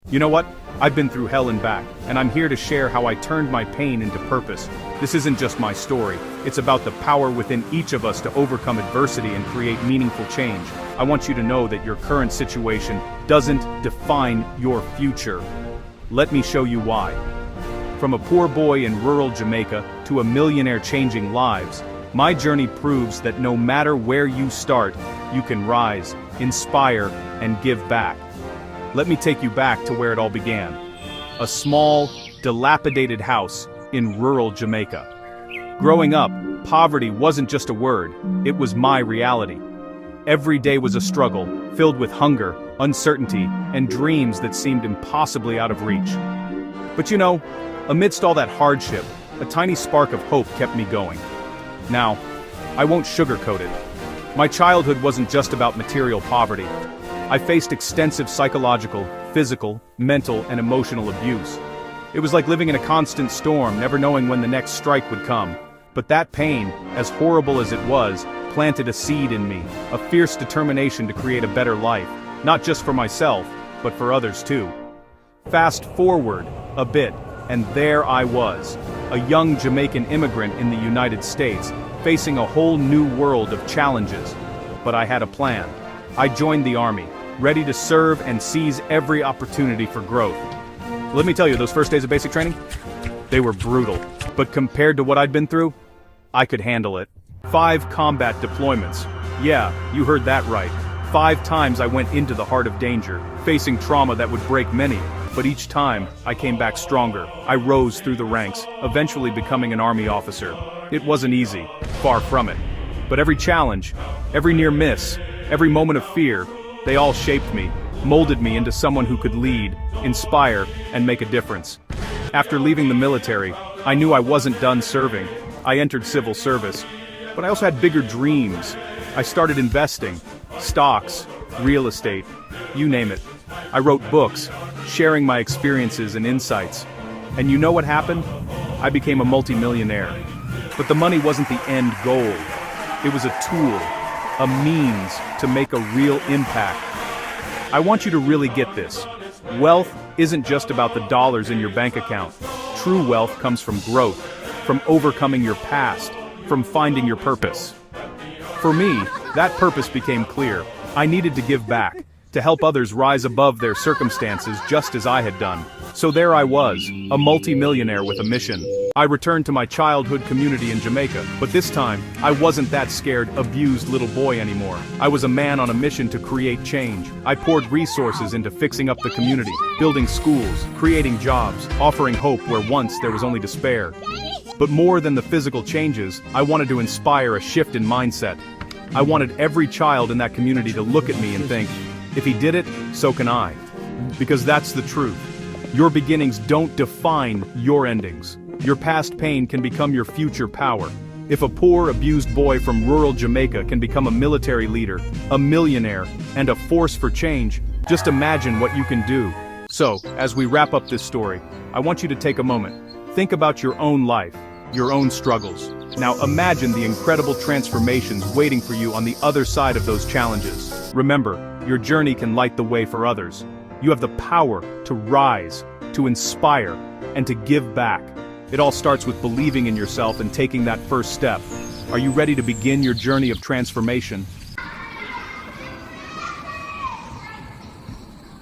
You know what? I've been through hell and back, and I'm here to share how I turned my pain into purpose. This isn't just my story, it's about the power within each of us to overcome adversity and create meaningful change. I want you to know that your current situation doesn't define your future. Let me show you why. From a poor boy in rural Jamaica to a millionaire changing lives, my journey proves that no matter where you start, you can rise, inspire, and give back. Let me take you back to where it all began. A small, dilapidated house in rural Jamaica. Growing up, poverty wasn't just a word, it was my reality. Every day was a struggle, filled with hunger, uncertainty, and dreams that seemed impossibly out of reach. But you know, amidst all that hardship, a tiny spark of hope kept me going. Now, I won't sugarcoat it. My childhood wasn't just about material poverty. I faced extensive psychological, physical, mental, and emotional abuse. It was like living in a constant storm, never knowing when the next strike would come. But that pain, as horrible as it was, planted a seed in me, a fierce determination to create a better life, not just for myself, but for others too. Fast forward a bit, and there I was, a young Jamaican immigrant in the United States, facing a whole new world of challenges. But I had a plan. I joined the army, ready to serve and seize every opportunity for growth. Let me tell you, those first days of basic training, they were brutal. But compared to what I'd been through, I could handle it. 5 combat deployments. Yeah, you heard that right. 5 times I went into the heart of danger, facing trauma that would break many. But each time, I came back stronger. I rose through the ranks, eventually becoming an army officer. It wasn't easy, far from it. But every challenge, every near miss, every moment of fear, they all shaped me, molded me into someone who could lead, inspire, and make a difference. After leaving the military, I knew I wasn't done serving. I entered civil service. But I also had bigger dreams. I started investing. Stocks, real estate, you name it. I wrote books, sharing my experiences and insights. And you know what happened? I became a multimillionaire. But the money wasn't the end goal. It was a tool, a means to make a real impact. I want you to really get this. Wealth isn't just about the dollars in your bank account. True wealth comes from growth, from overcoming your past, from finding your purpose. For me, that purpose became clear. I needed to give back, to help others rise above their circumstances just as I had done. So there I was, a multi-millionaire with a mission. I returned to my childhood community in Jamaica, but this time, I wasn't that scared, abused little boy anymore. I was a man on a mission to create change. I poured resources into fixing up the community, building schools, creating jobs, offering hope where once there was only despair. But more than the physical changes, I wanted to inspire a shift in mindset. I wanted every child in that community to look at me and think, if he did it, so can I. Because that's the truth. Your beginnings don't define your endings. Your past pain can become your future power. If a poor, abused boy from rural Jamaica can become a military leader, a millionaire, and a force for change, just imagine what you can do. So, as we wrap up this story, I want you to take a moment. Think about your own life, your own struggles. Now imagine the incredible transformations waiting for you on the other side of those challenges. Remember, your journey can light the way for others. You have the power to rise, to inspire, and to give back. It all starts with believing in yourself and taking that first step. Are you ready to begin your journey of transformation?